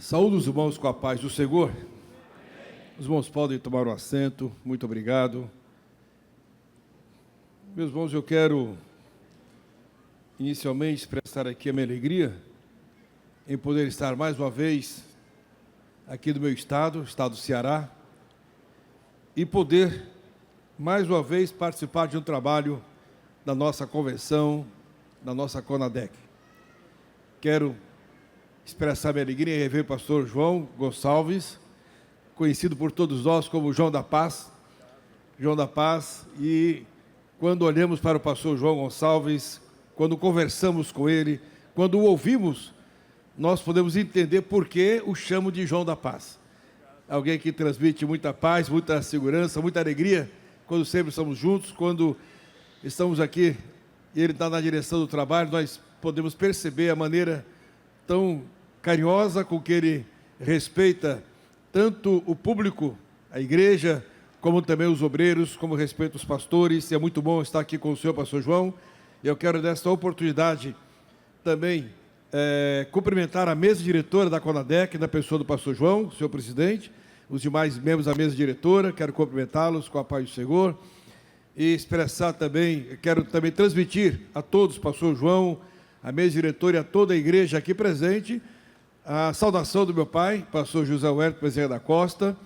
Saúde os irmãos com a paz do Senhor. Os irmãos podem tomar um assento. Muito obrigado. Meus irmãos, eu quero inicialmente expressar aqui a minha alegria em poder estar mais uma vez aqui do meu estado, o estado do Ceará, e poder mais uma vez participar de um trabalho da nossa convenção, da nossa CONADEC. Quero expressar minha alegria em rever o pastor João Gonçalves, conhecido por todos nós como João da Paz. João da Paz, e quando olhamos para o pastor João Gonçalves, quando conversamos com ele, quando o ouvimos, nós podemos entender por que o chamo de João da Paz. Alguém que transmite muita paz, muita segurança, muita alegria, quando sempre estamos juntos, quando estamos aqui e ele está na direção do trabalho, nós podemos perceber a maneira tão carinhosa com que ele respeita tanto o público, a igreja, como também os obreiros, como respeita os pastores. E é muito bom estar aqui com o senhor, pastor João. Eu quero, nesta oportunidade, também cumprimentar a mesa diretora da CONADEC, na pessoa do pastor João, senhor presidente, os demais membros da mesa diretora. Quero cumprimentá-los com a paz do Senhor e expressar também, quero também transmitir a todos, pastor João, a mesa diretora e a toda a igreja aqui presente, a saudação do meu pai, pastor José Huerto Bezerra da Costa,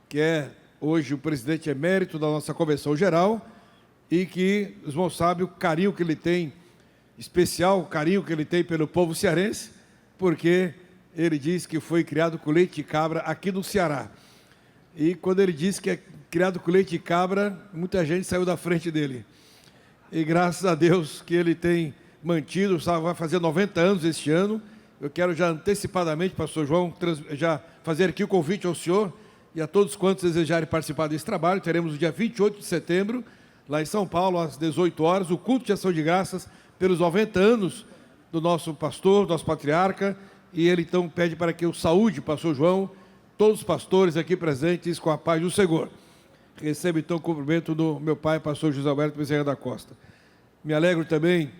que é hoje o presidente emérito da nossa convenção geral, e que os irmãos sabem o carinho que ele tem, especial o carinho que ele tem pelo povo cearense, porque ele diz que foi criado com leite de cabra aqui no Ceará. E quando ele diz que é criado com leite de cabra, muita gente saiu da frente dele. E graças a Deus que ele tem mantido, vai fazer 90 anos este ano. Eu quero já antecipadamente, pastor João, já fazer aqui o convite ao senhor e a todos quantos desejarem participar desse trabalho. Teremos o dia 28 de setembro, lá em São Paulo, às 18 horas, o culto de ação de graças pelos 90 anos do nosso pastor, nosso patriarca, e ele então pede para que eu saúde, pastor João, todos os pastores aqui presentes com a paz do Senhor. Recebo então o cumprimento do meu pai, pastor José Alberto Bezerra da Costa. Me alegro também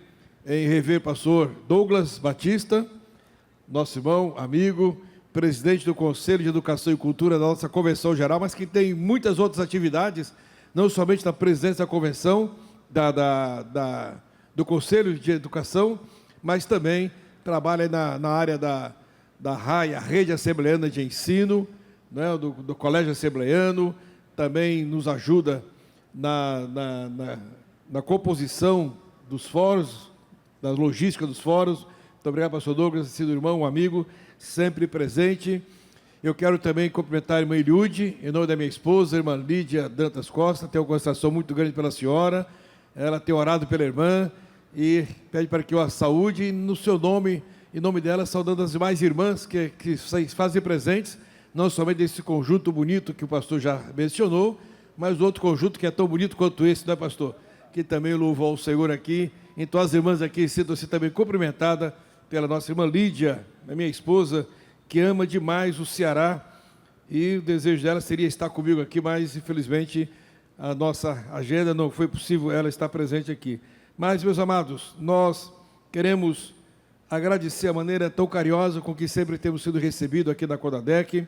em rever pastor Douglas Batista, nosso irmão, amigo, presidente do Conselho de Educação e Cultura da nossa Convenção Geral, mas que tem muitas outras atividades, não somente na presidência da Convenção, do Conselho de Educação, mas também trabalha na área da RAI, a Rede Assembleiana de Ensino, né, do Colégio Assembleiano, também nos ajuda na composição dos fóruns, da logística dos fóruns. Muito obrigado, pastor Douglas, sido irmão, um amigo, sempre presente. Eu quero também cumprimentar a irmã Eliude, em nome da minha esposa, a irmã Lídia Dantas Costa. Tenho uma consideração muito grande pela senhora, ela tem orado pela irmã e pede para que eu a saúde, e no seu nome, em nome dela, saudando as demais irmãs que se fazem presentes, não somente desse conjunto bonito que o pastor já mencionou, mas outro conjunto que é tão bonito quanto esse, não é, pastor? Que também louvou o Senhor aqui. Então as irmãs aqui sintam-se também cumprimentada pela nossa irmã Lídia, a minha esposa, que ama demais o Ceará, e o desejo dela seria estar comigo aqui, mas infelizmente a nossa agenda não foi possível ela estar presente aqui. Mas, meus amados, nós queremos agradecer a maneira tão carinhosa com que sempre temos sido recebidos aqui na CONADEC.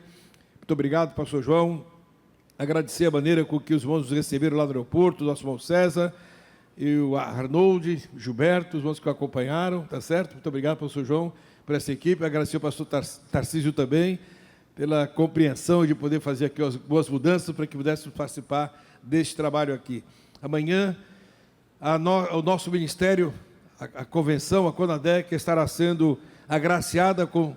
Muito obrigado, pastor João. Agradecer a maneira com que os irmãos nos receberam lá no aeroporto, nosso irmão César, e o Arnold, Gilberto, os irmãos que o acompanharam, tá certo? Muito obrigado, pastor João, por essa equipe. Agradecer ao pastor Tarcísio também, pela compreensão de poder fazer aqui as boas mudanças para que pudéssemos participar deste trabalho aqui. Amanhã, o nosso ministério, a convenção, a CONADEC, estará sendo agraciada com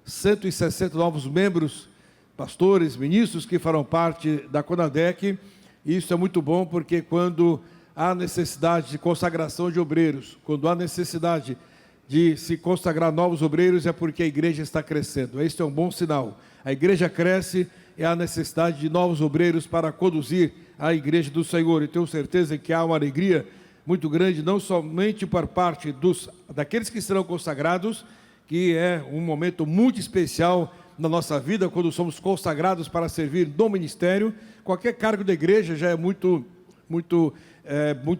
160 novos membros, pastores, ministros que farão parte da CONADEC. E isso é muito bom, porque quando há necessidade de consagração de obreiros, quando há necessidade de se consagrar novos obreiros, é porque a igreja está crescendo. Este é um bom sinal. A igreja cresce e há necessidade de novos obreiros para conduzir a igreja do Senhor. E tenho certeza que há uma alegria muito grande, não somente por parte daqueles que serão consagrados, que é um momento muito especial na nossa vida, quando somos consagrados para servir no ministério. Qualquer cargo da igreja já é muito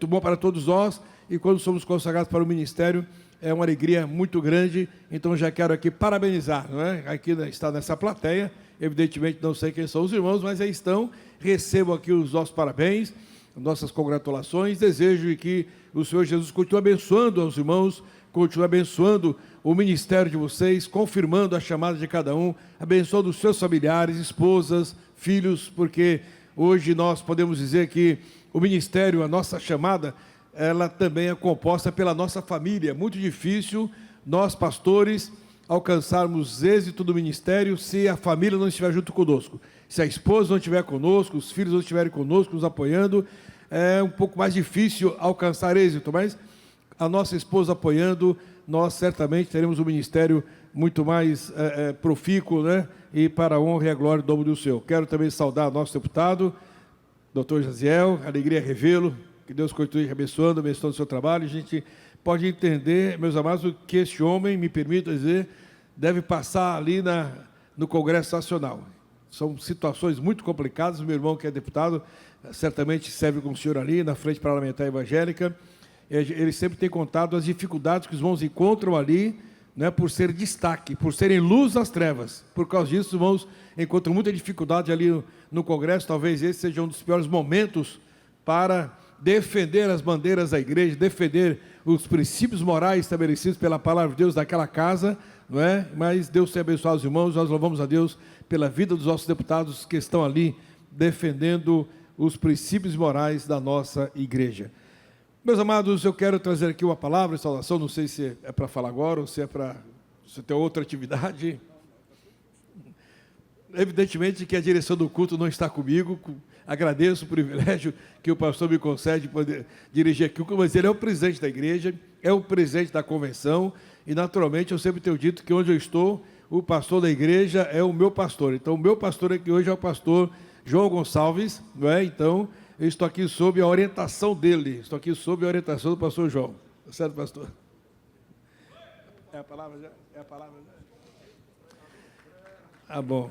bom para todos nós, e quando somos consagrados para o ministério, é uma alegria muito grande, então já quero aqui parabenizar, não é? Aqui está nessa plateia, evidentemente não sei quem são os irmãos, mas aí estão, recebo aqui os nossos parabéns, nossas congratulações, desejo que o Senhor Jesus continue abençoando aos irmãos, continue abençoando o ministério de vocês, confirmando a chamada de cada um, abençoando os seus familiares, esposas, filhos, porque hoje nós podemos dizer que o ministério, a nossa chamada, ela também é composta pela nossa família. É muito difícil nós, pastores, alcançarmos êxito do ministério se a família não estiver junto conosco. Se a esposa não estiver conosco, os filhos não estiverem conosco, nos apoiando, é um pouco mais difícil alcançar êxito, mas a nossa esposa apoiando, nós certamente teremos um ministério muito mais profícuo, né? E para a honra e a glória do nome do Senhor. Quero também saudar nosso deputado, doutor Jaziel, alegria revê-lo, que Deus continue abençoando o seu trabalho. A gente pode entender, meus amados, que este homem, me permita dizer, deve passar ali no Congresso Nacional. São situações muito complicadas. Meu irmão, que é deputado, certamente serve com o senhor ali na frente parlamentar evangélica. Ele sempre tem contado as dificuldades que os irmãos encontram ali, né, por ser destaque, por serem luz nas trevas. Por causa disso, os irmãos encontram muita dificuldade ali no Congresso. Talvez esse seja um dos piores momentos para defender as bandeiras da igreja, defender os princípios morais estabelecidos pela palavra de Deus daquela casa, não é? Mas Deus tem abençoado os irmãos, nós louvamos a Deus pela vida dos nossos deputados que estão ali defendendo os princípios morais da nossa igreja. Meus amados, eu quero trazer aqui uma palavra de saudação, não sei se é para falar agora ou se é para você ter outra atividade. Evidentemente que a direção do culto não está comigo, agradeço o privilégio que o pastor me concede de poder dirigir aqui, mas ele é o presidente da igreja, é o presidente da convenção, e naturalmente eu sempre tenho dito que onde eu estou, o pastor da igreja é o meu pastor. Então o meu pastor aqui hoje é o pastor João Gonçalves, não é? Então eu estou aqui sob a orientação dele, estou aqui sob a orientação do pastor João. Tá certo, pastor? É a palavra já? É a palavra já? Ah, bom.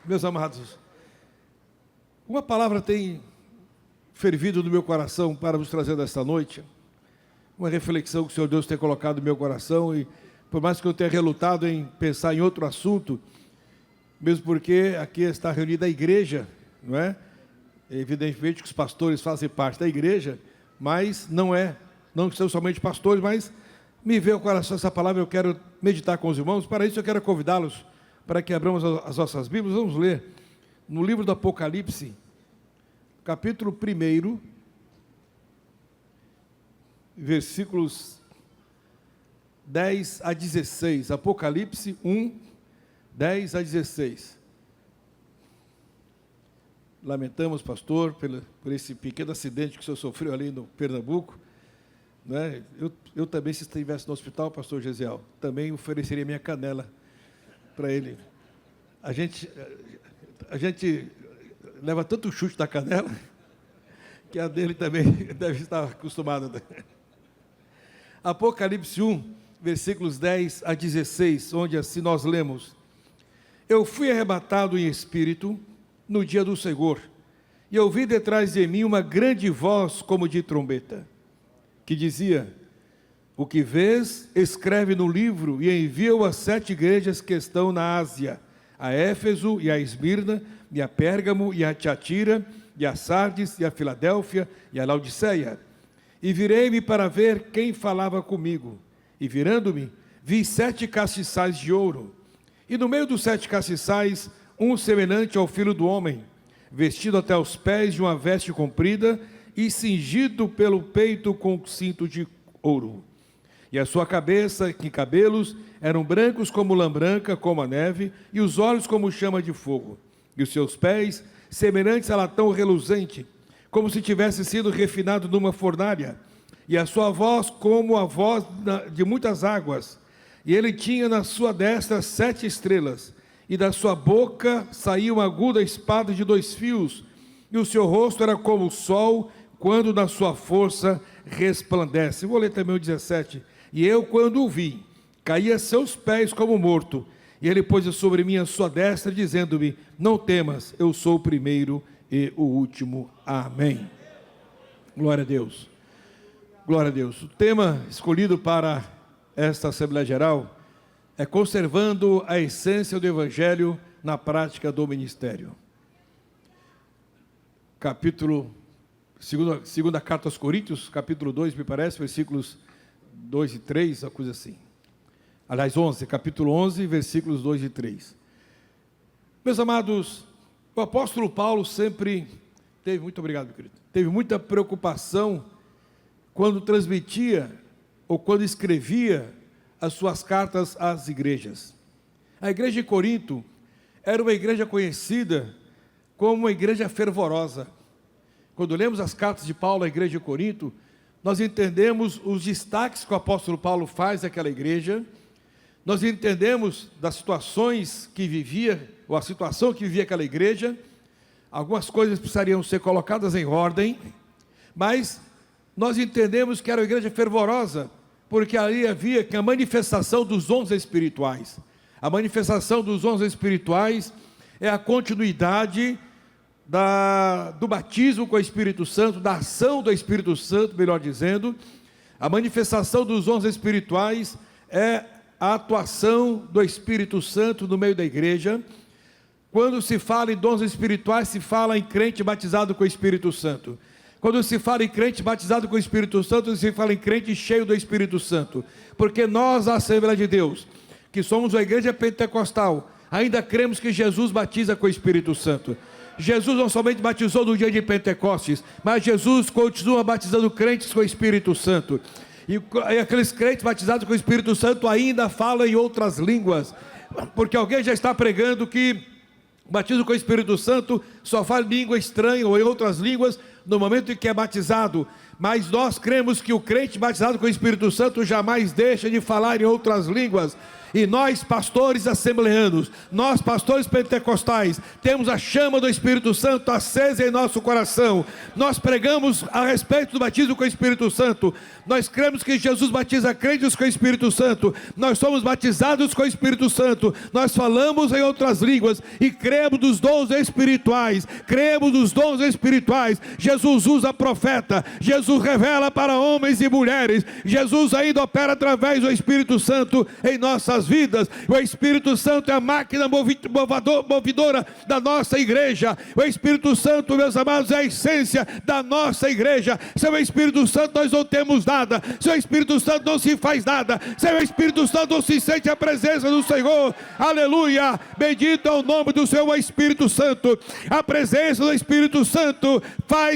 Meus amados, uma palavra tem fervido no meu coração para vos trazer nesta noite, uma reflexão que o Senhor Deus tem colocado no meu coração, e por mais que eu tenha relutado em pensar em outro assunto, mesmo porque aqui está reunida a igreja, não é? Evidentemente que os pastores fazem parte da igreja, mas não são somente pastores, mas me veio ao coração essa palavra, eu quero meditar com os irmãos. Para isso eu quero convidá-los para que abramos as nossas Bíblias. Vamos ler no livro do Apocalipse, capítulo 1, versículos 10 a 16. Apocalipse 1, 10 a 16. Lamentamos, pastor, por esse pequeno acidente que o senhor sofreu ali no Pernambuco, né? Eu também, se estivesse no hospital, pastor Gesiel, também ofereceria minha canela para ele. A gente leva tanto chute da canela, que a dele também deve estar acostumada. Apocalipse 1, versículos 10 a 16, onde assim nós lemos: Eu fui arrebatado em espírito no dia do Senhor, e ouvi detrás de mim uma grande voz como de trombeta, que dizia: O que vês, escreve no livro e envia-o às 7 igrejas que estão na Ásia, a Éfeso e a Esmirna, e a Pérgamo e a Tiatira, e a Sardes e a Filadélfia e a Laodiceia. E virei-me para ver quem falava comigo, e virando-me, vi 7 castiçais de ouro, e no meio dos 7 castiçais, um semelhante ao filho do homem, vestido até os pés de uma veste comprida, e cingido pelo peito com cinto de ouro. E a sua cabeça e cabelos eram brancos como lã branca, como a neve, e os olhos como chama de fogo. E os seus pés, semelhantes a latão reluzente, como se tivesse sido refinado numa fornalha. E a sua voz como a voz de muitas águas. E ele tinha na sua destra 7 estrelas, e da sua boca saía uma aguda espada de 2 fios, e o seu rosto era como o sol, quando na sua força resplandece. Vou ler também o 17. E eu, quando o vi, caí a seus pés como morto, e ele pôs sobre mim a sua destra, dizendo-me: Não temas, eu sou o primeiro e o último. Amém. Glória a Deus. Glória a Deus. O tema escolhido para esta Assembleia Geral é conservando a essência do Evangelho na prática do ministério. Capítulo, segunda carta aos Coríntios, capítulo 2, me parece, versículos 2 e 3, uma coisa assim. Aliás, 11, capítulo 11, versículos 2 e 3. Meus amados, o apóstolo Paulo sempre teve, muito obrigado, meu querido, teve muita preocupação quando transmitia ou quando escrevia as suas cartas às igrejas. A igreja de Corinto era uma igreja conhecida como uma igreja fervorosa. Quando lemos as cartas de Paulo à igreja de Corinto, nós entendemos os destaques que o apóstolo Paulo faz àquela igreja, nós entendemos das situações que vivia, ou a situação que vivia aquela igreja. Algumas coisas precisariam ser colocadas em ordem, mas nós entendemos que era uma igreja fervorosa, porque ali havia a manifestação dos dons espirituais. A manifestação dos dons espirituais é a continuidade do batismo com o Espírito Santo, da ação do Espírito Santo, melhor dizendo. A manifestação dos dons espirituais é a atuação do Espírito Santo no meio da igreja. Quando se fala em dons espirituais, se fala em crente batizado com o Espírito Santo. Quando se fala em crente batizado com o Espírito Santo, se fala em crente cheio do Espírito Santo. Porque nós, a Assembleia de Deus, que somos a igreja pentecostal, ainda cremos que Jesus batiza com o Espírito Santo. Jesus não somente batizou no dia de Pentecostes, mas Jesus continua batizando crentes com o Espírito Santo. E aqueles crentes batizados com o Espírito Santo ainda falam em outras línguas, porque alguém já está pregando que o batismo com o Espírito Santo só fala língua estranha ou em outras línguas no momento em que é batizado. Mas nós cremos que o crente batizado com o Espírito Santo jamais deixa de falar em outras línguas. E nós, pastores assembleanos, nós, pastores pentecostais, temos a chama do Espírito Santo acesa em nosso coração. Nós pregamos a respeito do batismo com o Espírito Santo. Nós cremos que Jesus batiza crentes com o Espírito Santo. Nós somos batizados com o Espírito Santo. Nós falamos em outras línguas e cremos nos dons espirituais. Cremos nos dons espirituais. Jesus usa profeta. Jesus revela para homens e mulheres. Jesus ainda opera através do Espírito Santo em nossas vidas. O Espírito Santo é a máquina movidora da nossa igreja. O Espírito Santo, meus amados, é a essência da nossa igreja. Sem o Espírito Santo nós não temos nada. Sem o Espírito Santo não se faz nada. Sem o Espírito Santo não se sente a presença do Senhor. Aleluia! Bendito é o nome do Senhor, Espírito Santo. A presença do Espírito Santo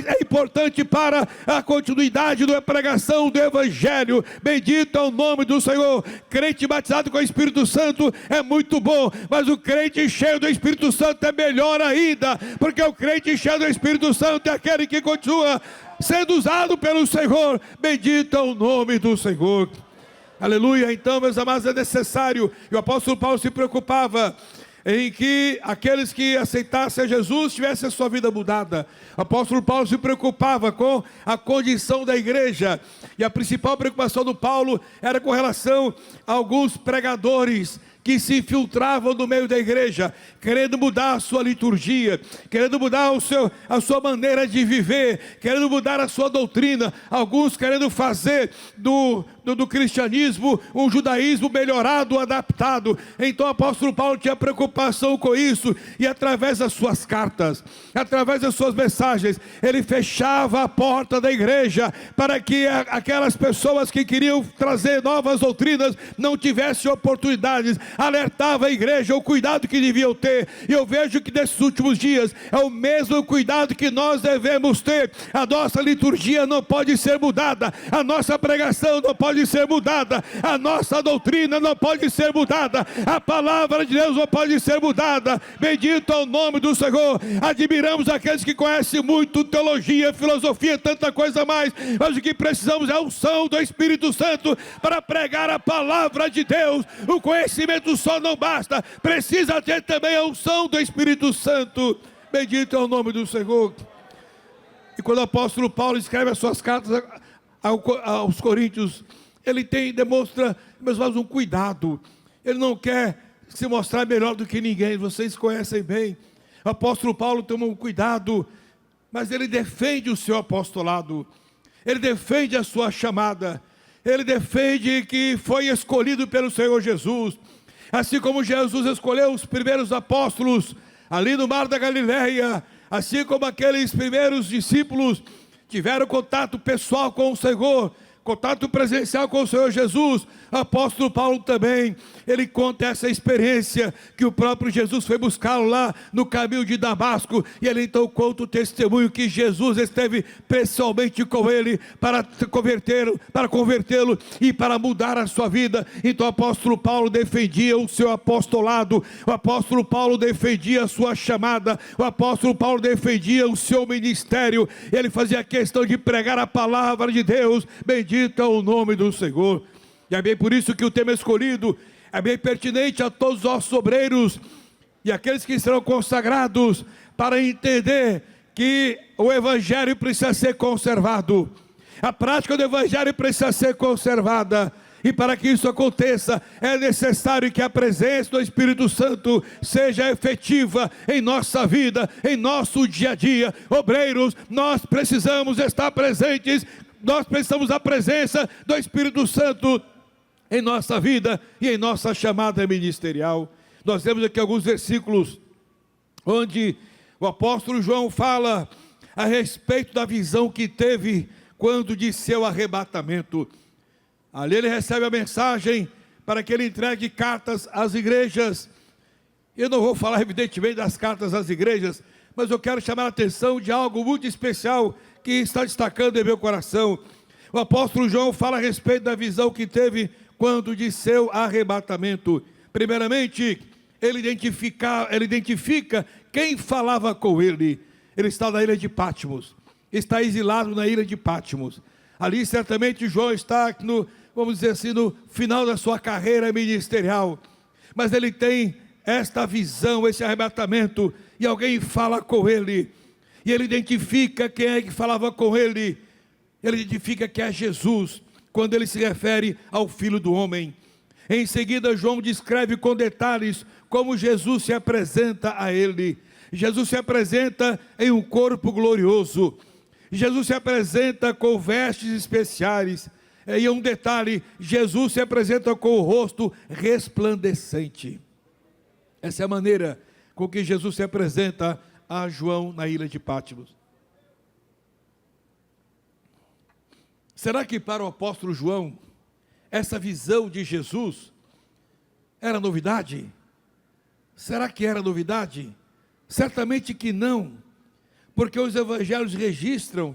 é importante para a continuidade da pregação do Evangelho. Bendito é o nome do Senhor. Crente batizado com o Espírito Santo é muito bom, mas o crente cheio do Espírito Santo é melhor ainda, porque o crente cheio do Espírito Santo é aquele que continua sendo usado pelo Senhor. Bendito é o nome do Senhor. Aleluia. Então, meus amados, é necessário, e o apóstolo Paulo se preocupava em que aqueles que aceitassem a Jesus tivessem a sua vida mudada. O apóstolo Paulo se preocupava com a condição da igreja, e a principal preocupação do Paulo era com relação a alguns pregadores que se infiltravam no meio da igreja, querendo mudar a sua liturgia, querendo mudar a sua maneira de viver, querendo mudar a sua doutrina, alguns querendo fazer do cristianismo um judaísmo melhorado, adaptado. Então o apóstolo Paulo tinha preocupação com isso, e através das suas cartas, através das suas mensagens, ele fechava a porta da igreja, para que aquelas pessoas que queriam trazer novas doutrinas não tivessem oportunidades. Alertava a igreja o cuidado que deviam ter, e eu vejo que nesses últimos dias é o mesmo cuidado que nós devemos ter. A nossa liturgia não pode ser mudada, a nossa pregação não pode ser mudada, a nossa doutrina não pode ser mudada, a palavra de Deus não pode ser mudada. Bendito é o nome do Senhor. Admiramos aqueles que conhecem muito teologia, filosofia, tanta coisa mais, mas o que precisamos é a unção do Espírito Santo para pregar a palavra de Deus. O conhecimento só não basta, precisa ter também a unção do Espírito Santo. Bendito é o nome do Senhor. E quando o apóstolo Paulo escreve as suas cartas aos Coríntios, ele demonstra, meus irmãos, um cuidado. Ele não quer se mostrar melhor do que ninguém. Vocês conhecem bem, o apóstolo Paulo toma um cuidado, mas ele defende o seu apostolado. ele defende a sua chamada, ele defende que foi escolhido pelo Senhor Jesus, assim como Jesus escolheu os primeiros apóstolos ali no Mar da Galileia, assim como aqueles primeiros discípulos tiveram contato pessoal com o Senhor, contato presencial com o Senhor Jesus. O apóstolo Paulo também, ele conta essa experiência que o próprio Jesus foi buscá-lo lá no caminho de Damasco, e ele então conta o testemunho que Jesus esteve pessoalmente com ele para convertê-lo e para mudar a sua vida. Então o apóstolo Paulo defendia o seu apostolado, o apóstolo Paulo defendia a sua chamada, o apóstolo Paulo defendia o seu ministério, ele fazia questão de pregar a palavra de Deus. Bendito é o nome do Senhor. E é bem por isso que o tema escolhido é bem pertinente a todos os nossos obreiros e aqueles que serão consagrados, para entender que o Evangelho precisa ser conservado, a prática do Evangelho precisa ser conservada, e para que isso aconteça, é necessário que a presença do Espírito Santo seja efetiva em nossa vida, em nosso dia a dia. Obreiros, nós precisamos estar presentes, nós precisamos da presença do Espírito Santo em nossa vida e em nossa chamada ministerial. Nós temos aqui alguns versículos onde o apóstolo João fala a respeito da visão que teve quando de seu arrebatamento. Ali ele recebe a mensagem para que ele entregue cartas às igrejas. Eu não vou falar evidentemente das cartas às igrejas, mas eu quero chamar a atenção de algo muito especial que está destacando em meu coração. O apóstolo João fala a respeito da visão que teve quando de seu arrebatamento. Primeiramente, ele identifica quem falava com ele. Ele está na ilha de Patmos, está exilado na ilha de Patmos. Ali certamente João está vamos dizer assim, no final da sua carreira ministerial, mas ele tem esta visão, esse arrebatamento, e alguém fala com ele, e ele identifica quem é que falava com ele. Ele identifica que é Jesus, quando ele se refere ao Filho do Homem. Em seguida, João descreve com detalhes como Jesus se apresenta a ele. Jesus se apresenta em um corpo glorioso. Jesus se apresenta com vestes especiais. E um detalhe, Jesus se apresenta com o rosto resplandecente. Essa é a maneira com que Jesus se apresenta a João na ilha de Patmos. Será que para o apóstolo João, essa visão de Jesus era novidade? Será que era novidade? Certamente que não, porque os evangelhos registram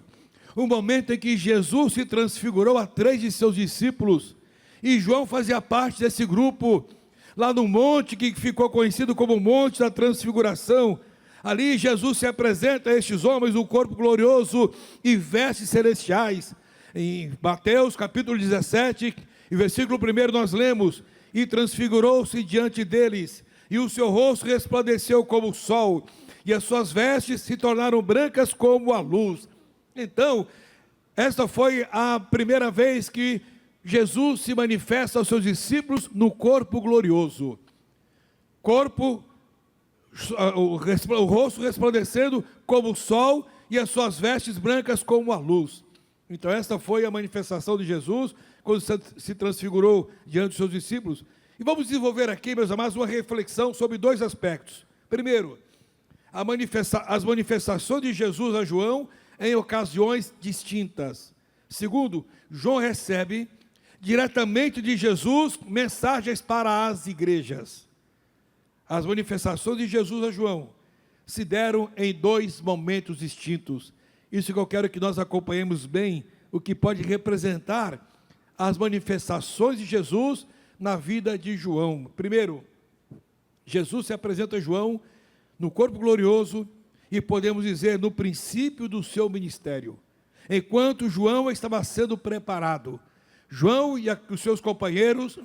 o momento em que Jesus se transfigurou a 3 de seus discípulos, e João fazia parte desse grupo, lá no monte que ficou conhecido como o Monte da Transfiguração. Ali Jesus se apresenta a estes homens um corpo glorioso e vestes celestiais. Em Mateus capítulo 17, e versículo 1 nós lemos: e transfigurou-se diante deles, e o seu rosto resplandeceu como o sol, e as suas vestes se tornaram brancas como a luz. Então, esta foi a primeira vez que Jesus se manifesta aos seus discípulos no corpo glorioso. O rosto resplandecendo como o sol, e as suas vestes brancas como a luz. Então esta foi a manifestação de Jesus, quando se transfigurou diante dos seus discípulos. E vamos desenvolver aqui, meus amados, uma reflexão sobre 2 aspectos. Primeiro, as manifestações de Jesus a João em ocasiões distintas. Segundo, João recebe diretamente de Jesus mensagens para as igrejas. As manifestações de Jesus a João se deram em 2 momentos distintos. Isso que eu quero que nós acompanhemos bem, o que pode representar as manifestações de Jesus na vida de João. Primeiro, Jesus se apresenta a João no corpo glorioso, e podemos dizer no princípio do seu ministério. Enquanto João estava sendo preparado, João e os seus companheiros,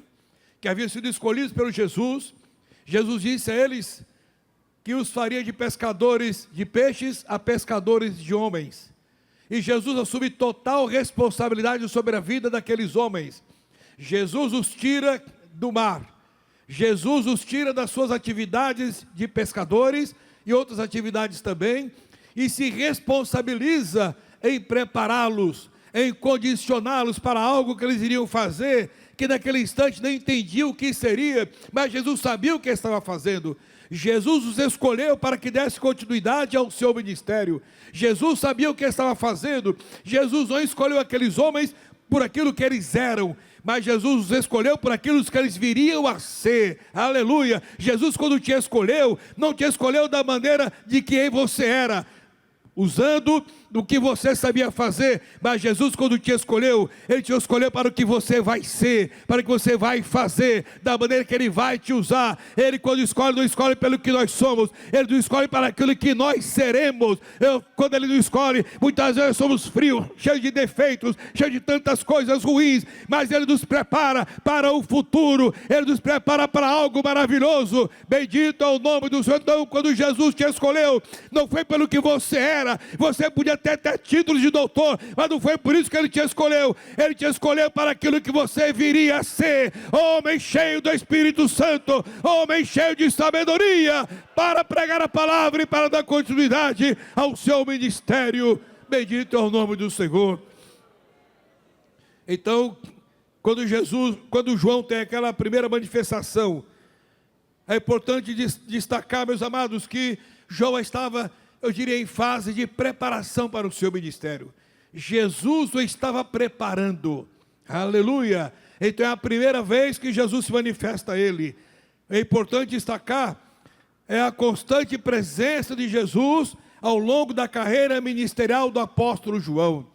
que haviam sido escolhidos pelo Jesus, Jesus disse a eles que os faria de pescadores de peixes a pescadores de homens. E Jesus assume total responsabilidade sobre a vida daqueles homens. Jesus os tira do mar. Jesus os tira das suas atividades de pescadores e outras atividades também, e se responsabiliza em prepará-los, em condicioná-los para algo que eles iriam fazer, que naquele instante nem entendiam o que seria, mas Jesus sabia o que estava fazendo. Jesus os escolheu para que desse continuidade ao seu ministério. Jesus sabia o que estava fazendo. Jesus não escolheu aqueles homens por aquilo que eles eram, mas Jesus os escolheu por aquilo que eles viriam a ser. Aleluia! Jesus, quando te escolheu, não te escolheu da maneira de que você era, usando do que você sabia fazer, mas Jesus, quando te escolheu, Ele te escolheu para o que você vai ser, para o que você vai fazer, da maneira que Ele vai te usar. Ele, quando escolhe, não escolhe pelo que nós somos, Ele não escolhe para aquilo que nós seremos. Quando Ele não escolhe, muitas vezes somos frios, cheios de defeitos, cheios de tantas coisas ruins, mas Ele nos prepara para o futuro, Ele nos prepara para algo maravilhoso. Bendito é o nome do Senhor. Então, quando Jesus te escolheu, não foi pelo que você era, você podia ter títulos de doutor, mas não foi por isso que Ele te escolheu. Ele te escolheu para aquilo que você viria a ser, homem cheio do Espírito Santo, homem cheio de sabedoria, para pregar a palavra e para dar continuidade ao seu ministério. Bendito é o nome do Senhor. Então, quando João tem aquela primeira manifestação, é importante destacar, meus amados, que João estava, eu diria, em fase de preparação para o seu ministério. Jesus o estava preparando. Aleluia! Então é a primeira vez que Jesus se manifesta a ele. É importante destacar, é a constante presença de Jesus ao longo da carreira ministerial do apóstolo João.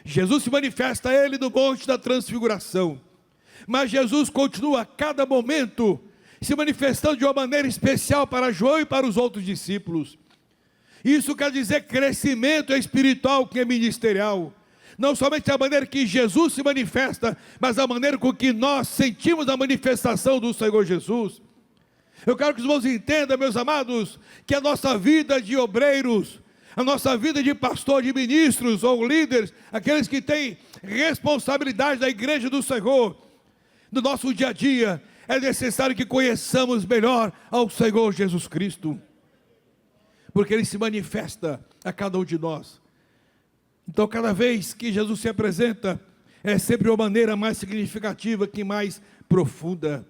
Jesus se manifesta a ele no Monte da Transfiguração, mas Jesus continua a cada momento se manifestando de uma maneira especial para João e para os outros discípulos. Isso quer dizer crescimento espiritual que é ministerial. Não somente a maneira que Jesus se manifesta, mas a maneira com que nós sentimos a manifestação do Senhor Jesus. Eu quero que os irmãos entendam, meus amados, que a nossa vida de obreiros, a nossa vida de pastor, de ministros ou líderes, aqueles que têm responsabilidade da igreja do Senhor, no nosso dia a dia, é necessário que conheçamos melhor ao Senhor Jesus Cristo, porque Ele se manifesta a cada um de nós. Então, cada vez que Jesus se apresenta, é sempre uma maneira mais significativa que mais profunda.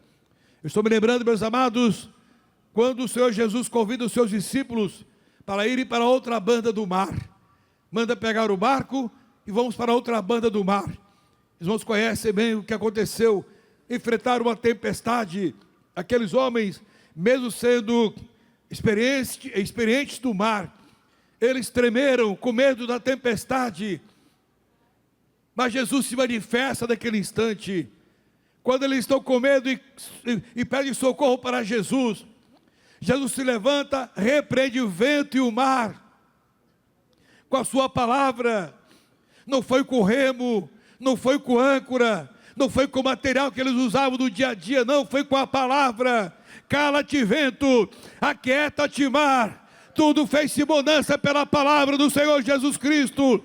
Eu estou me lembrando, meus amados, quando o Senhor Jesus convida os seus discípulos para irem para outra banda do mar. Manda pegar o barco e vamos para outra banda do mar. Os irmãos conhecem bem o que aconteceu. Enfrentaram uma tempestade. Aqueles homens, mesmo sendo experientes do mar, eles tremeram com medo da tempestade. Mas Jesus se manifesta naquele instante. Quando eles estão com medo e pedem socorro para Jesus, Jesus se levanta, repreende o vento e o mar com a sua palavra. Não foi com remo, não foi com âncora, não foi com o material que eles usavam no dia a dia, não, foi com a palavra. Cala-te, vento, aquieta-te, mar. Tudo fez-se bonança pela palavra do Senhor Jesus Cristo.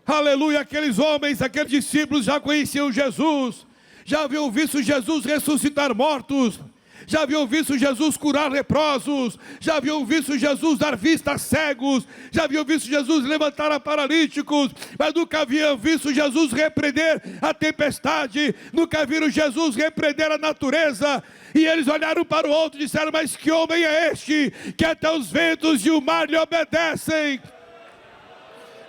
Aleluia. Aqueles homens, aqueles discípulos já conheciam Jesus, já haviam visto Jesus ressuscitar mortos, já haviam visto Jesus curar leprosos, já haviam visto Jesus dar vista a cegos, já haviam visto Jesus levantar a paralíticos, mas nunca haviam visto Jesus repreender a tempestade, nunca viram Jesus repreender a natureza. E eles olharam para o outro e disseram: mas que homem é este, que até os ventos e o mar lhe obedecem?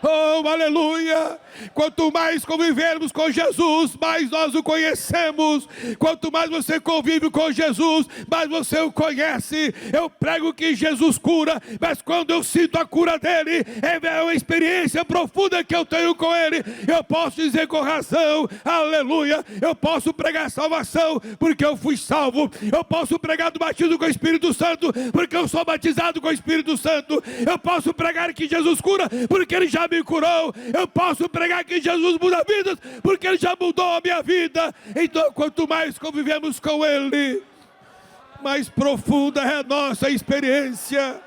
Oh, aleluia! Quanto mais convivermos com Jesus, mais nós o conhecemos. Quanto mais você convive com Jesus, mais você o conhece. Eu prego que Jesus cura, mas quando eu sinto a cura dele, é uma experiência profunda que eu tenho com ele. Eu posso dizer com razão, aleluia, eu posso pregar salvação, porque eu fui salvo. Eu posso pregar do batismo com o Espírito Santo, porque eu sou batizado com o Espírito Santo. Eu posso pregar que Jesus cura, porque ele já me curou. Eu posso pregar que Jesus muda vidas, porque ele já mudou a minha vida. Então, quanto mais convivemos com ele, mais profunda é a nossa experiência.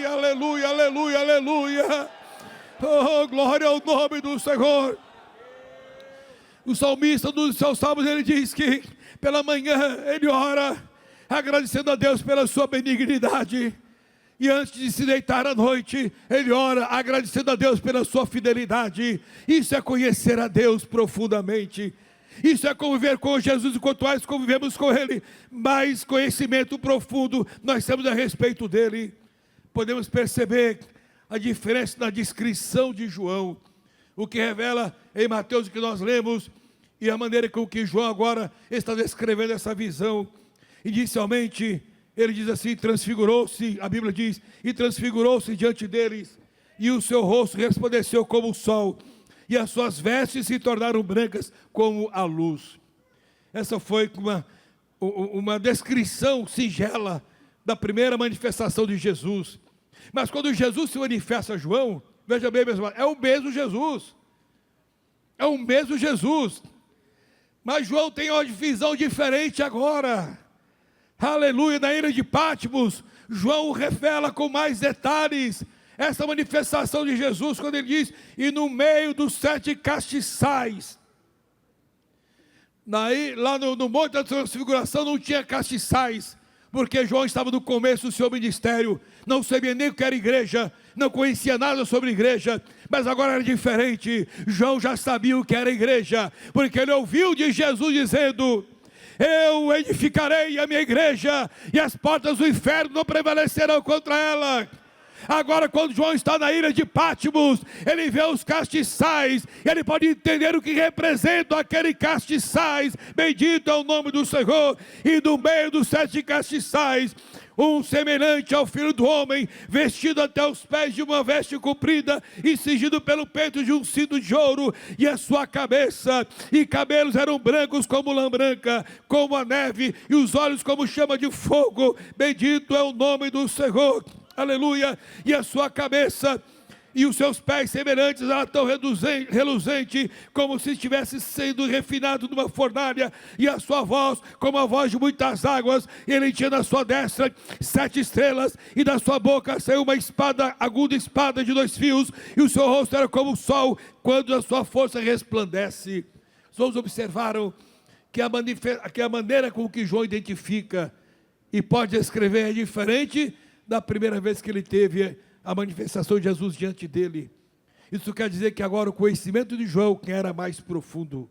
Aleluia, aleluia, aleluia. Oh, glória ao nome do Senhor. O salmista dos seus salmos, ele diz que pela manhã ele ora agradecendo a Deus pela sua benignidade, E antes de se deitar à noite, ele ora agradecendo a Deus pela sua fidelidade. Isso é conhecer a Deus profundamente. Isso é conviver com Jesus, e quanto mais convivemos com Ele, mais conhecimento profundo nós temos a respeito dEle. Podemos perceber a diferença na descrição de João, o que revela em Mateus o que nós lemos, e a maneira com que João agora está descrevendo essa visão. Inicialmente, ele diz assim: transfigurou-se, a Bíblia diz, e transfigurou-se diante deles, e o seu rosto resplandeceu como o sol, e as suas vestes se tornaram brancas como a luz. Essa foi uma descrição singela da primeira manifestação de Jesus. Mas quando Jesus se manifesta a João, veja bem, meus irmãos, é o mesmo Jesus. É o mesmo Jesus. Mas João tem uma visão diferente agora. Aleluia, na ilha de Patmos, João revela com mais detalhes essa manifestação de Jesus, quando ele diz: e no meio dos 7 castiçais. Lá no Monte da Transfiguração não tinha castiçais, porque João estava no começo do seu ministério, não sabia nem o que era igreja, não conhecia nada sobre igreja, mas agora era diferente. João já sabia o que era igreja, porque ele ouviu de Jesus dizendo: eu edificarei a minha igreja, e as portas do inferno não prevalecerão contra ela. Agora, quando João está na ilha de Patmos, ele vê os castiçais, e ele pode entender o que representa aquele castiçais. Bendito é o nome do Senhor. E no meio dos 7 castiçais, um semelhante ao Filho do Homem, vestido até os pés de uma veste comprida, e cingido pelo peito de um cinto de ouro, e a sua cabeça e cabelos eram brancos como lã branca, como a neve, e os olhos como chama de fogo. Bendito é o nome do Senhor. Aleluia. E a sua cabeça e os seus pés semelhantes a tão reluzente, como se estivesse sendo refinado numa fornalha, e a sua voz como a voz de muitas águas. Ele tinha na sua destra 7 estrelas, e da sua boca saiu uma espada, aguda espada de 2 fios, e o seu rosto era como o sol, quando a sua força resplandece. Os outros observaram que a maneira com que João identifica e pode escrever é diferente da primeira vez que ele teve a manifestação de Jesus diante dele. Isso quer dizer que agora o conhecimento de João era mais profundo.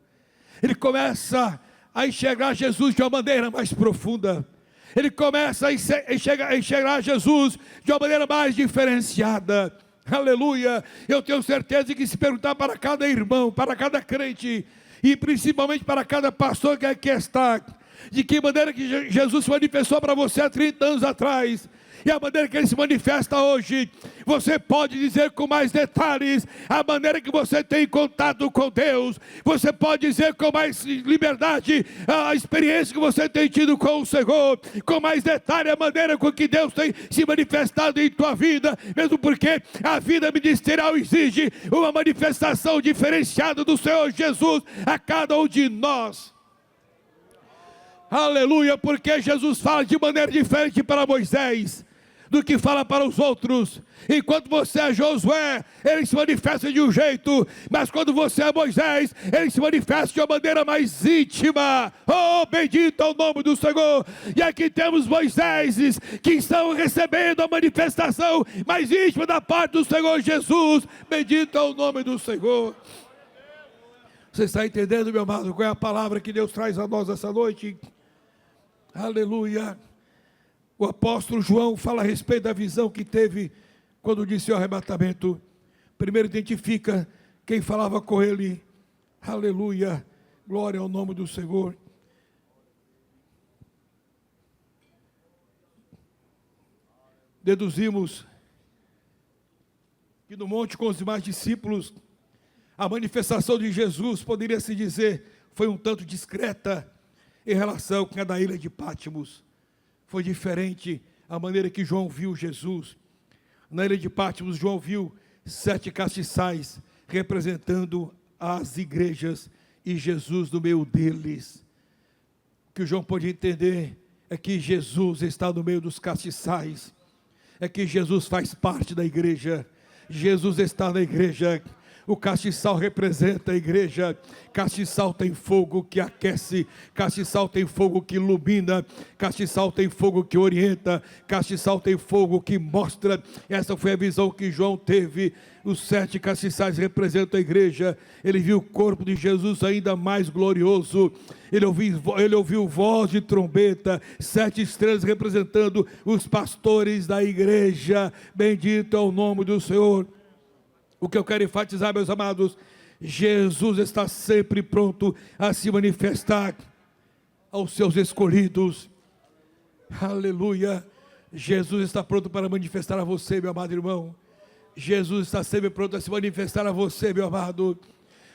Ele começa a enxergar Jesus de uma maneira mais profunda. Ele começa a enxergar Jesus de uma maneira mais diferenciada. Aleluia. Eu tenho certeza que se perguntar para cada irmão, para cada crente, e principalmente para cada pastor que aqui está, de que maneira que Jesus se manifestou para você há 30 anos atrás, e a maneira que ele se manifesta hoje, você pode dizer com mais detalhes a maneira que você tem contato com Deus. Você pode dizer com mais liberdade a experiência que você tem tido com o Senhor, com mais detalhe a maneira com que Deus tem se manifestado em tua vida, mesmo porque a vida ministerial exige uma manifestação diferenciada do Senhor Jesus a cada um de nós. Aleluia, porque Jesus fala de maneira diferente para Moisés do que fala para os outros. Enquanto você é Josué, ele se manifesta de um jeito, mas quando você é Moisés, ele se manifesta de uma maneira mais íntima. Oh, bendito é o nome do Senhor. E aqui temos Moisés que estão recebendo a manifestação mais íntima da parte do Senhor Jesus. Bendito é o nome do Senhor. Você está entendendo, meu amado, qual é a palavra que Deus traz a nós essa noite? Aleluia. O apóstolo João fala a respeito da visão que teve quando disse o arrebatamento. Primeiro identifica quem falava com ele. Aleluia. Glória ao nome do Senhor. Deduzimos que no monte com os demais discípulos, a manifestação de Jesus, poderia se dizer, foi um tanto discreta em relação com a da ilha de Patmos. Foi diferente a maneira que João viu Jesus. Na ilha de Patmos, João viu 7 castiçais representando as igrejas e Jesus no meio deles. O que João pôde entender é que Jesus está no meio dos castiçais, é que Jesus faz parte da igreja, Jesus está na igreja. O castiçal representa a igreja. Castiçal tem fogo que aquece, castiçal tem fogo que ilumina, castiçal tem fogo que orienta, castiçal tem fogo que mostra. Essa foi a visão que João teve. Os 7 castiçais representam a igreja. Ele viu o corpo de Jesus ainda mais glorioso. Ele ouviu voz de trombeta, 7 estrelas representando os pastores da igreja. Bendito é o nome do Senhor. O que eu quero enfatizar, meus amados, Jesus está sempre pronto a se manifestar aos seus escolhidos. Aleluia. Jesus está pronto para manifestar a você, meu amado irmão. Jesus está sempre pronto a se manifestar a você, meu amado.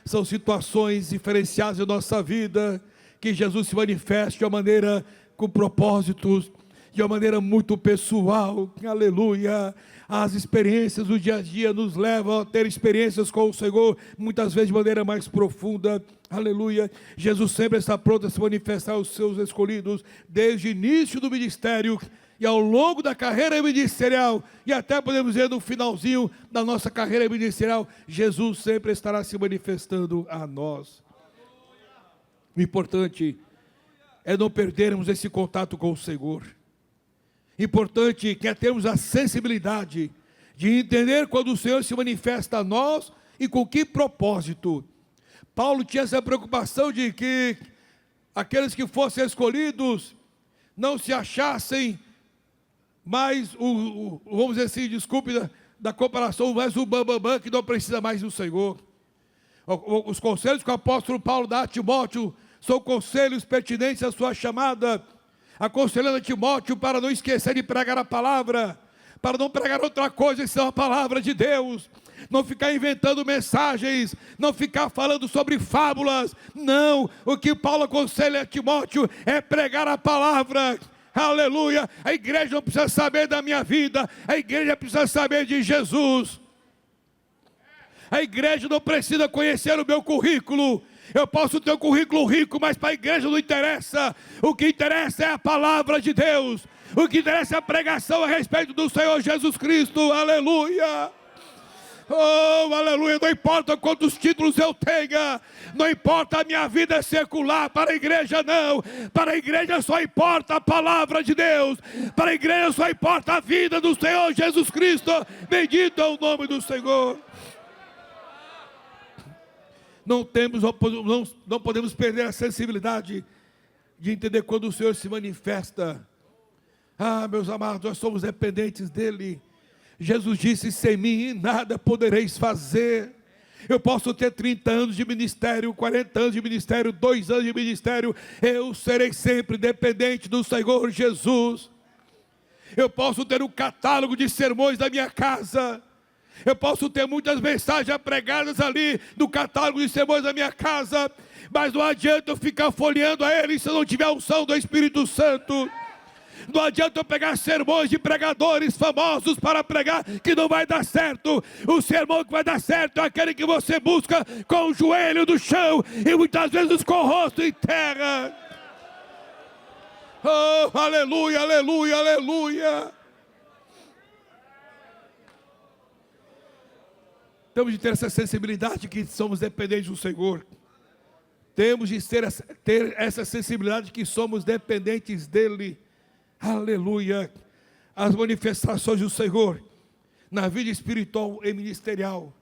São situações diferenciadas em nossa vida, que Jesus se manifeste de uma maneira com propósitos, de uma maneira muito pessoal. Aleluia. As experiências do dia a dia nos levam a ter experiências com o Senhor, muitas vezes de maneira mais profunda. Aleluia. Jesus sempre está pronto a se manifestar aos seus escolhidos, desde o início do ministério e ao longo da carreira ministerial, e até podemos dizer no finalzinho da nossa carreira ministerial, Jesus sempre estará se manifestando a nós. O importante é não perdermos esse contato com o Senhor. Importante é termos a sensibilidade de entender quando o Senhor se manifesta a nós e com que propósito. Paulo tinha essa preocupação de que aqueles que fossem escolhidos não se achassem mais, vamos dizer assim, desculpe da comparação, mais o bambambam que não precisa mais do Senhor. Os conselhos que o apóstolo Paulo dá a Timóteo são conselhos pertinentes à sua chamada, aconselhando a Timóteo para não esquecer de pregar a palavra, para não pregar outra coisa senão a palavra de Deus, não ficar inventando mensagens, não ficar falando sobre fábulas. Não, o que Paulo aconselha a Timóteo é pregar a palavra. Aleluia. A igreja não precisa saber da minha vida, a igreja precisa saber de Jesus. A igreja não precisa conhecer o meu currículo. Eu posso ter um currículo rico, mas para a igreja não interessa. O que interessa é a palavra de Deus. O que interessa é a pregação a respeito do Senhor Jesus Cristo. Aleluia. Oh, aleluia. Não importa quantos títulos eu tenha, não importa a minha vida secular. Para a igreja não. Para a igreja só importa a palavra de Deus. Para a igreja só importa a vida do Senhor Jesus Cristo. Bendito é o nome do Senhor. Não podemos perder a sensibilidade de entender quando o Senhor se manifesta. Ah, meus amados, nós somos dependentes dEle. Jesus disse: sem mim nada podereis fazer. Eu posso ter 30 anos de ministério, 40 anos de ministério, 2 anos de ministério, eu serei sempre dependente do Senhor Jesus. Eu posso ter um catálogo de sermões da minha casa, eu posso ter muitas mensagens pregadas ali no catálogo de sermões da minha casa, mas não adianta eu ficar folheando a ele se eu não tiver a unção do Espírito Santo. Não adianta eu pegar sermões de pregadores famosos para pregar, que não vai dar certo. O sermão que vai dar certo é aquele que você busca com o joelho no chão e muitas vezes com o rosto em terra. Oh, aleluia, aleluia, aleluia. Temos de ter essa sensibilidade que somos dependentes do Senhor. Temos de ter essa sensibilidade que somos dependentes dEle. Aleluia. As manifestações do Senhor na vida espiritual e ministerial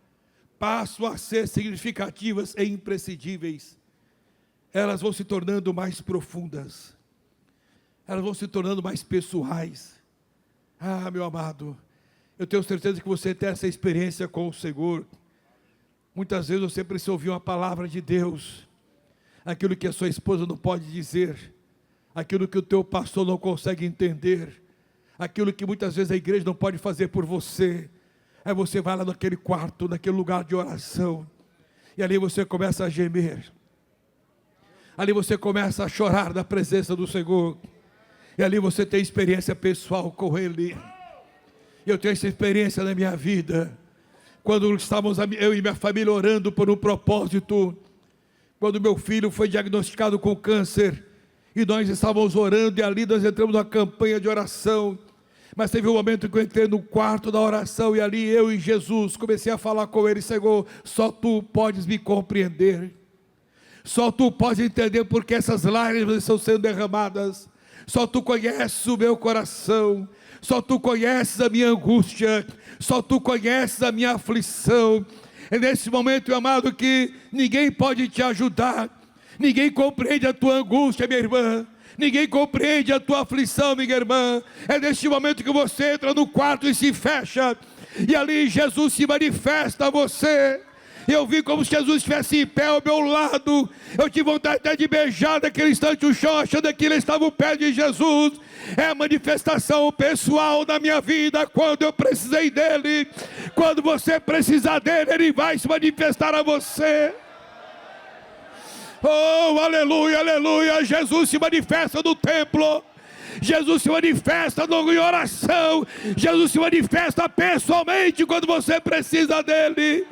passam a ser significativas e imprescindíveis. Elas vão se tornando mais profundas. Elas vão se tornando mais pessoais. Ah, meu amado, eu tenho certeza que você tem essa experiência com o Senhor. Muitas vezes você precisa ouvir uma palavra de Deus, aquilo que a sua esposa não pode dizer, aquilo que o teu pastor não consegue entender, aquilo que muitas vezes a igreja não pode fazer por você. Aí você vai lá naquele quarto, naquele lugar de oração, e ali você começa a gemer, ali você começa a chorar na presença do Senhor, e ali você tem experiência pessoal com Ele. Eu tenho essa experiência na minha vida, quando estávamos eu e minha família orando por um propósito, quando meu filho foi diagnosticado com câncer, e nós estávamos orando, e ali nós entramos numa campanha de oração. Mas teve um momento que eu entrei no quarto da oração, e ali eu e Jesus comecei a falar com Ele: Senhor, só Tu podes me compreender, só Tu podes entender porque essas lágrimas estão sendo derramadas, só Tu conheces o meu coração, só Tu conheces a minha angústia, só Tu conheces a minha aflição. É nesse momento, meu amado, que ninguém pode te ajudar, ninguém compreende a tua angústia, minha irmã, ninguém compreende a tua aflição, minha irmã. É neste momento que você entra no quarto e se fecha, e ali Jesus se manifesta a você. Eu vi como se Jesus estivesse em pé ao meu lado. Eu tive vontade até de beijar naquele instante o chão, achando que ele estava ao pé de Jesus. É a manifestação pessoal da minha vida, quando eu precisei dele. Quando você precisar dele, ele vai se manifestar a você. Oh, aleluia, aleluia. Jesus se manifesta no templo, Jesus se manifesta em oração, Jesus se manifesta pessoalmente quando você precisa dele.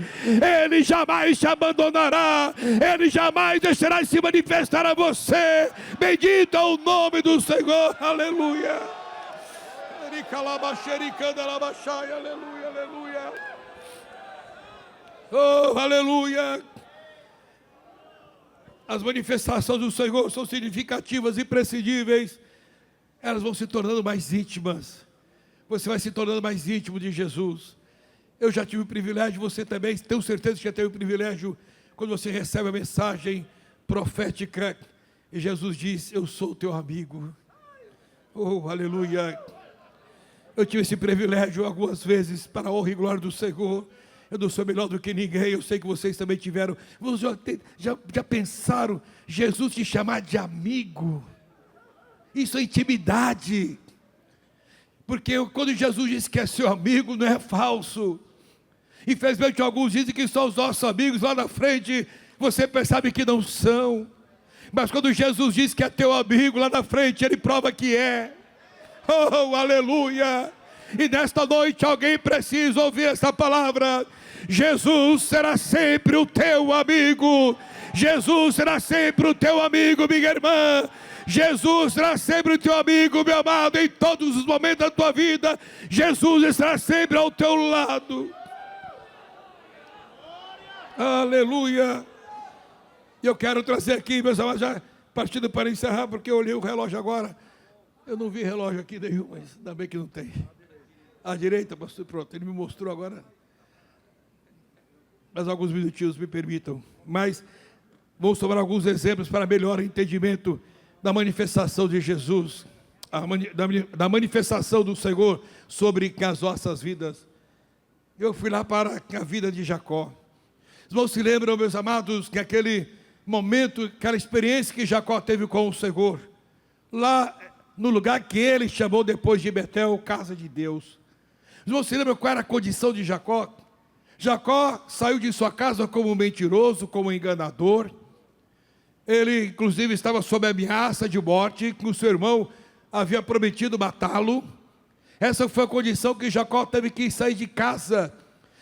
Ele jamais te abandonará, ele jamais deixará de se manifestar a você. Bendito é o nome do Senhor, aleluia. Aleluia, aleluia. Oh, aleluia. As manifestações do Senhor são significativas e imprescindíveis. Elas vão se tornando mais íntimas. Você vai se tornando mais íntimo de Jesus. Eu já tive o privilégio, você também, tenho certeza que já teve o privilégio, quando você recebe a mensagem profética, e Jesus diz: eu sou teu amigo. Oh, aleluia. Eu tive esse privilégio algumas vezes, para a honra e glória do Senhor. Eu não sou melhor do que ninguém, eu sei que vocês também tiveram. Já pensaram Jesus te chamar de amigo? Isso é intimidade. Porque quando Jesus diz que é seu amigo, não é falso. Infelizmente alguns dizem que são os nossos amigos, lá na frente você percebe que não são. Mas quando Jesus diz que é teu amigo, lá na frente ele prova que é. Oh, aleluia. E nesta noite alguém precisa ouvir essa palavra. Jesus será sempre o teu amigo. Jesus será sempre o teu amigo, minha irmã. Jesus será sempre o teu amigo, meu amado. Em todos os momentos da tua vida, Jesus estará sempre ao teu lado. Aleluia. E eu quero trazer aqui, meus amados, já partindo para encerrar, porque eu olhei o relógio agora. Eu não vi relógio aqui nenhum, mas ainda bem que não tem. À direita, pastor, pronto, ele me mostrou agora. Mas alguns minutinhos me permitam. Mas vou sobrar alguns exemplos para melhor entendimento da manifestação de Jesus, da manifestação do Senhor sobre as nossas vidas. Eu fui lá para a vida de Jacó. Os irmãos se lembram, meus amados, que aquele momento, aquela experiência que Jacó teve com o Senhor, lá no lugar que ele chamou depois de Betel, casa de Deus. Os irmãos se lembram qual era a condição de Jacó? Jacó saiu de sua casa como um mentiroso, como um enganador. Ele inclusive estava sob ameaça de morte, que o seu irmão havia prometido matá-lo. Essa foi a condição que Jacó teve que sair de casa,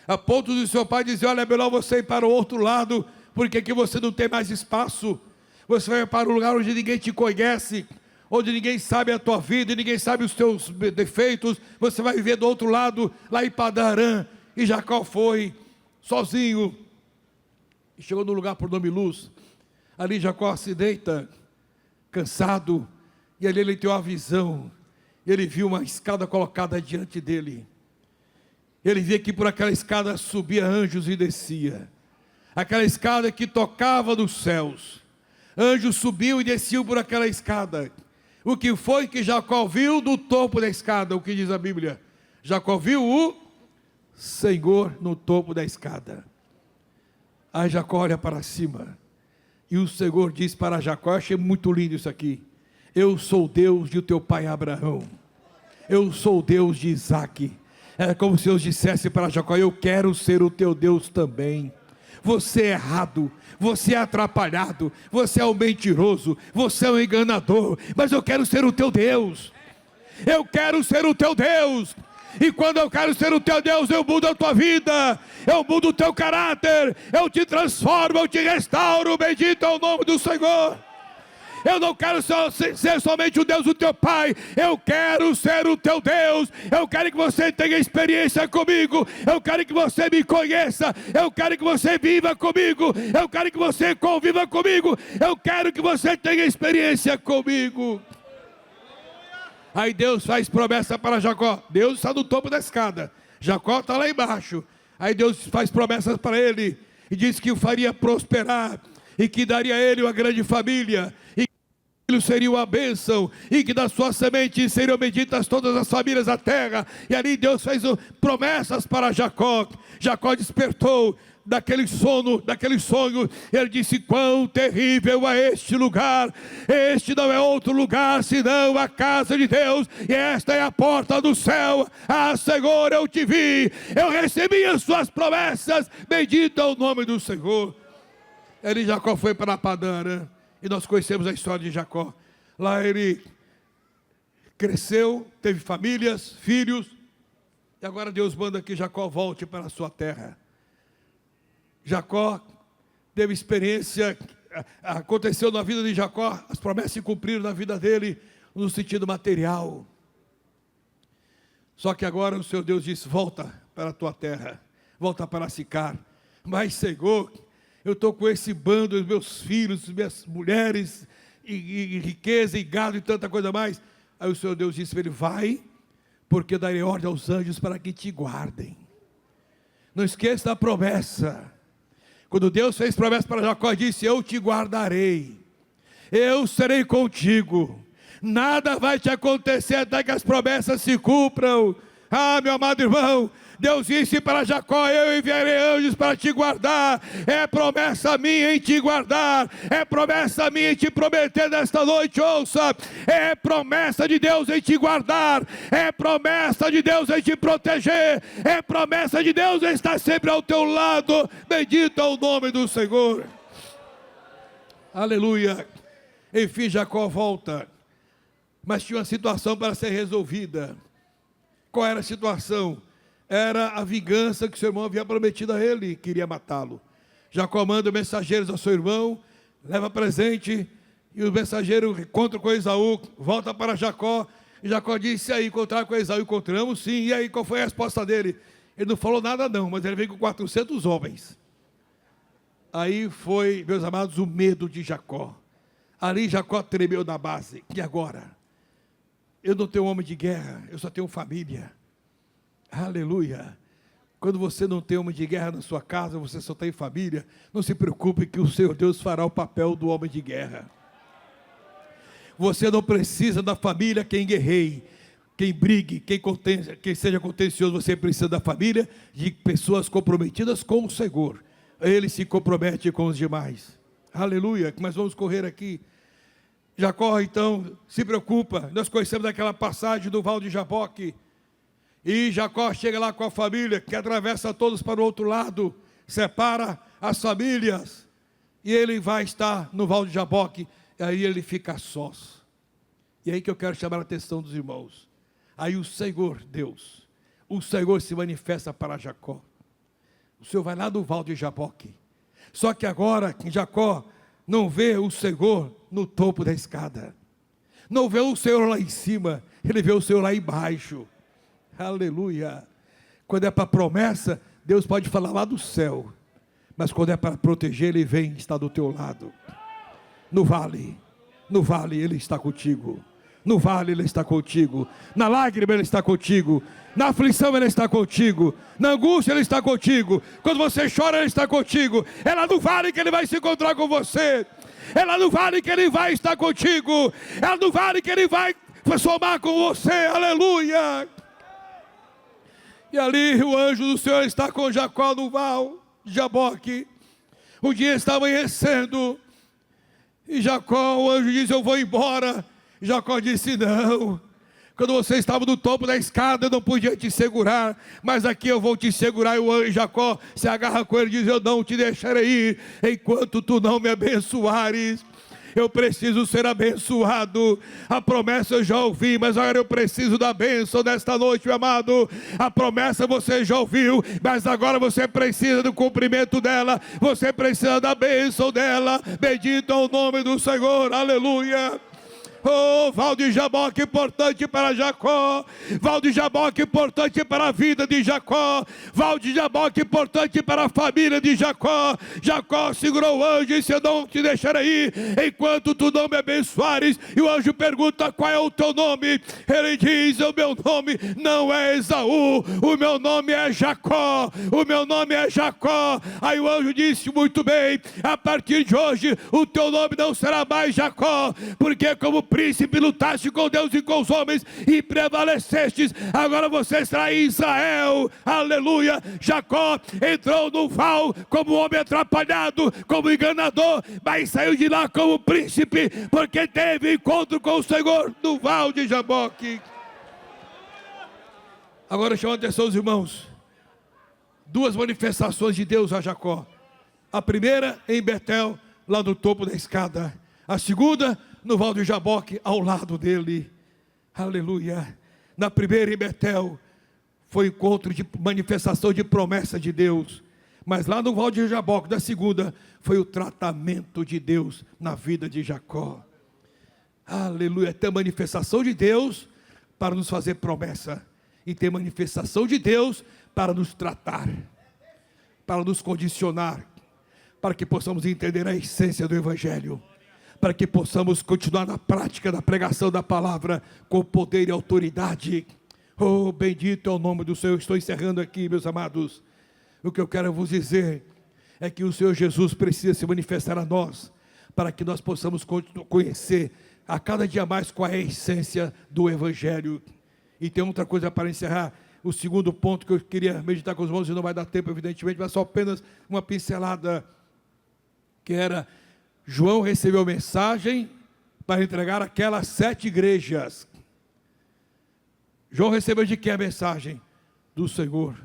a ponto de seu pai dizer: olha, é melhor você ir para o outro lado, porque aqui você não tem mais espaço. Você vai para um lugar onde ninguém te conhece, onde ninguém sabe a tua vida, ninguém sabe os teus defeitos. Você vai viver do outro lado, lá em Padarã. E Jacó foi sozinho e chegou no lugar por nome Luz. Ali Jacó se deita, cansado, e ali ele tem uma visão. Ele viu uma escada colocada diante dele. Ele via que por aquela escada subia anjos e descia. Aquela escada que tocava nos céus. Anjos subiam e desciam por aquela escada. O que foi que Jacó viu no topo da escada? O que diz a Bíblia? Jacó viu o Senhor no topo da escada. Aí Jacó olha para cima, e o Senhor diz para Jacó: eu achei muito lindo isso aqui. Eu sou Deus de teu pai Abraão. Eu sou Deus de Isaac. É como se Deus dissesse para Jacó: eu quero ser o teu Deus também. Você é errado, você é atrapalhado, você é um mentiroso, você é um enganador, mas eu quero ser o teu Deus. Eu quero ser o teu Deus. E quando eu quero ser o teu Deus, eu mudo a tua vida, eu mudo o teu caráter, eu te transformo, eu te restauro. Bendito é o nome do Senhor. Eu não quero ser somente o Deus do teu pai. Eu quero ser o teu Deus. Eu quero que você tenha experiência comigo. Eu quero que você me conheça. Eu quero que você viva comigo. Eu quero que você conviva comigo. Eu quero que você tenha experiência comigo. Aí Deus faz promessa para Jacó. Deus está no topo da escada. Jacó está lá embaixo. Aí Deus faz promessas para ele e diz que o faria prosperar e que daria a ele uma grande família e que ele seria uma bênção e que da sua semente seriam benditas todas as famílias da terra. E ali Deus fez promessas para Jacó. Jacó despertou daquele sono, daquele sonho. Ele disse: quão terrível é este lugar. Este não é outro lugar senão a casa de Deus, e esta é a porta do céu. Ah, Senhor, eu te vi, eu recebi as suas promessas, bendito é o nome do Senhor. Ele, Jacó, foi para Padã, né? E nós conhecemos a história de Jacó. Lá ele cresceu, teve famílias, filhos, e agora Deus manda que Jacó volte para a sua terra. Jacó teve experiência, aconteceu na vida de Jacó, as promessas se cumpriram na vida dele, no sentido material. Só que agora o Senhor Deus disse: volta para a tua terra, volta para Sicar. Mas, Senhor, eu estou com esse bando, os meus filhos, minhas mulheres, e riqueza, e gado, e tanta coisa mais. Aí o Senhor Deus disse para ele: vai, porque eu darei ordem aos anjos para que te guardem. Não esqueça da promessa. Quando Deus fez promessa para Jacó, disse: eu te guardarei, eu serei contigo, nada vai te acontecer até que as promessas se cumpram. Ah, meu amado irmão, Deus disse para Jacó: eu enviarei anjos para te guardar. É promessa minha em te guardar, é promessa minha em te prometer nesta noite. Ouça, é promessa de Deus em te guardar, é promessa de Deus em te proteger, é promessa de Deus em estar sempre ao teu lado. Bendito é o nome do Senhor. Aleluia. Enfim, Jacó volta, mas tinha uma situação para ser resolvida. Qual era a situação? Era a vingança que seu irmão havia prometido a ele, queria matá-lo. Jacó manda mensageiros ao seu irmão, leva presente, e o mensageiro encontra com Esaú, volta para Jacó, e Jacó disse: e aí, encontraram com Esaú? Encontramos, sim. E aí, qual foi a resposta dele? Ele não falou nada não, mas ele veio com 400 homens. Aí foi, meus amados, o medo de Jacó. Ali Jacó tremeu na base. E agora? Eu não tenho homem de guerra, eu só tenho família. Aleluia. Quando você não tem homem de guerra na sua casa, você só tem família, não se preocupe que o Senhor Deus fará o papel do homem de guerra. Você não precisa da família quem guerreie, quem brigue, quem seja contencioso. Você precisa da família de pessoas comprometidas com o Senhor. Ele se compromete com os demais. Aleluia. Mas vamos correr aqui. Jacó então se preocupa. Nós conhecemos aquela passagem do Val de Jaboque. E Jacó chega lá com a família, que atravessa todos para o outro lado, separa as famílias, e ele vai estar no Val de Jaboque, e aí ele fica sós. E aí que eu quero chamar a atenção dos irmãos. Aí o Senhor Deus, o Senhor se manifesta para Jacó. O Senhor vai lá no Val de Jaboque. Só que agora Jacó não vê o Senhor no topo da escada, não vê o Senhor lá em cima, ele vê o Senhor lá embaixo. Aleluia. Quando é para promessa, Deus pode falar lá do céu, mas quando é para proteger, Ele vem estar do teu lado. No vale Ele está contigo. No vale Ele está contigo. Na lágrima Ele está contigo. Na aflição Ele está contigo. Na angústia Ele está contigo. Quando você chora Ele está contigo. É lá no vale que Ele vai se encontrar com você. É lá no vale que Ele vai estar contigo. É lá no vale que Ele vai somar com você. Aleluia. E ali o anjo do Senhor está com Jacó no Val de Jaboque. O dia está amanhecendo. E Jacó, o anjo diz: eu vou embora. Jacó disse: não. Quando você estava no topo da escada, eu não podia te segurar, mas aqui eu vou te segurar. E o anjo Jacó se agarra com ele e diz: eu não te deixarei ir, enquanto tu não me abençoares. Eu preciso ser abençoado. A promessa eu já ouvi, mas agora eu preciso da bênção nesta noite, meu amado. A promessa você já ouviu, mas agora você precisa do cumprimento dela. Você precisa da bênção dela. Bendito é o nome do Senhor, aleluia. Oh, Val de Jaboque, importante para Jacó. Val de Jaboque, importante para a vida de Jacó. Val de Jaboque, importante para a família de Jacó. Jacó segurou o anjo e disse: eu não te deixarei ir enquanto tu não me abençoares. E o anjo pergunta: qual é o teu nome? Ele diz: o meu nome não é Esaú, o meu nome é Jacó. O meu nome é Jacó. Aí o anjo disse: muito bem, a partir de hoje o teu nome não será mais Jacó, porque como príncipe lutaste com Deus e com os homens e prevalecestes, agora você será Israel, aleluia. Jacó entrou no val como homem atrapalhado, como enganador, mas saiu de lá como príncipe, porque teve encontro com o Senhor no val de Jaboque. Agora chama a atenção dos irmãos, duas manifestações de Deus a Jacó. A primeira em Betel, lá no topo da escada. A segunda no val de Jaboque, ao lado dele, aleluia. Na primeira em Betel, foi encontro de manifestação de promessa de Deus, mas lá no val de Jaboque, da segunda, foi o tratamento de Deus na vida de Jacó, aleluia. Tem manifestação de Deus para nos fazer promessa, e tem manifestação de Deus para nos tratar, para nos condicionar, para que possamos entender a essência do Evangelho, para que possamos continuar na prática da pregação da palavra com poder e autoridade. Oh, bendito é o nome do Senhor. Estou encerrando aqui, meus amados. O que eu quero vos dizer é que o Senhor Jesus precisa se manifestar a nós, para que nós possamos conhecer a cada dia mais qual é a essência do Evangelho. E tem outra coisa para encerrar. O segundo ponto que eu queria meditar com os irmãos, e não vai dar tempo evidentemente, mas só apenas uma pincelada, que era: João recebeu mensagem para entregar aquelas 7 igrejas. João recebeu de quem a mensagem? Do Senhor.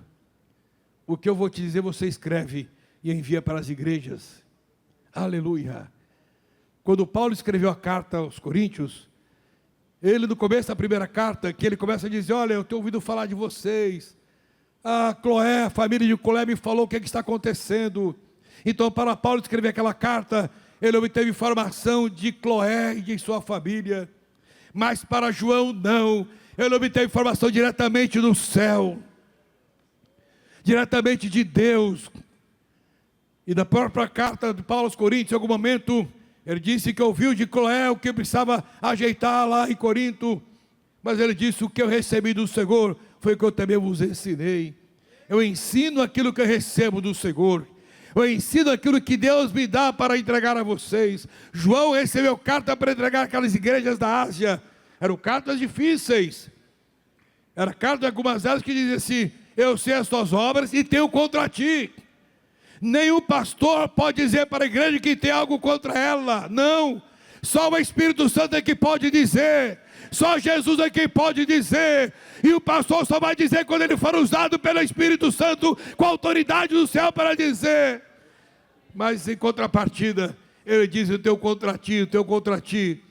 O que eu vou te dizer, você escreve e envia para as igrejas. Aleluia. Quando Paulo escreveu a carta aos Coríntios, ele no começo da primeira carta, que ele começa a dizer: olha, eu tenho ouvido falar de vocês. A Cloé, a família de Cloé me falou o que está acontecendo. Então, para Paulo escrever aquela carta, ele obteve informação de Cloé e de sua família. Mas para João não, ele obteve informação diretamente do céu, diretamente de Deus. E na própria carta de Paulo aos Coríntios, em algum momento, ele disse que ouviu de Cloé o que precisava ajeitar lá em Corinto, mas ele disse: o que eu recebi do Senhor foi o que eu também vos ensinei. Eu ensino aquilo que eu recebo do Senhor. Eu ensino aquilo que Deus me dá para entregar a vocês. João recebeu carta para entregar aquelas igrejas da Ásia. Eram cartas difíceis. Era carta de algumas delas que diziam assim: eu sei as tuas obras e tenho contra ti. Nenhum pastor pode dizer para a igreja que tem algo contra ela. Não. Só o Espírito Santo é que pode dizer. Só Jesus é quem pode dizer. E o pastor só vai dizer quando ele for usado pelo Espírito Santo, com a autoridade do céu para dizer. Mas em contrapartida, ele diz: o teu contra ti, o teu contra ti.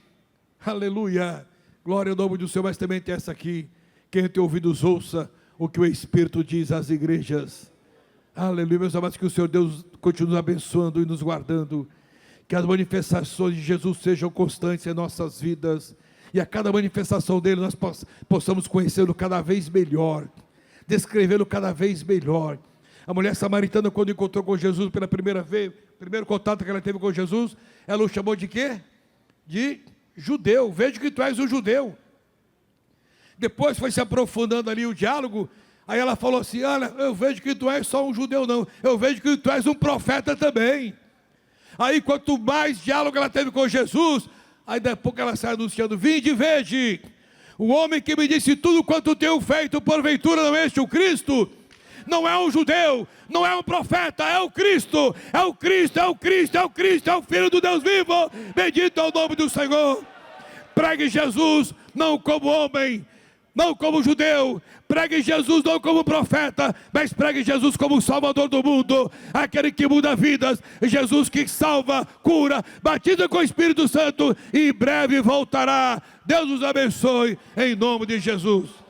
Aleluia. Glória ao nome do Senhor. Mas também tem essa aqui: quem tem ouvidos ouça o que o Espírito diz às igrejas. Aleluia, meus amados. Que o Senhor Deus continue nos abençoando e nos guardando. Que as manifestações de Jesus sejam constantes em nossas vidas, e a cada manifestação dele nós possamos conhecê-lo cada vez melhor, descrevê-lo cada vez melhor. A mulher samaritana, quando encontrou com Jesus pela primeira vez, primeiro contato que ela teve com Jesus, ela o chamou de quê? De judeu. Vejo que tu és um judeu. Depois foi se aprofundando ali o diálogo. Aí ela falou assim: olha, eu vejo que tu és só um judeu não, eu vejo que tu és um profeta também. Aí quanto mais diálogo ela teve com Jesus, aí daqui a pouco ela sai anunciando: vinde e vede, o homem que me disse tudo quanto tenho feito, porventura não é este o Cristo? Não é um judeu, não é um profeta, é o Cristo, é o Cristo, é o Cristo, é o Cristo, é o Filho do Deus vivo. Bendito é o nome do Senhor. Pregue Jesus, não como homem, não como judeu. Pregue Jesus não como profeta, mas pregue Jesus como Salvador do mundo, aquele que muda vidas, Jesus que salva, cura, batiza com o Espírito Santo e em breve voltará. Deus os abençoe, em nome de Jesus.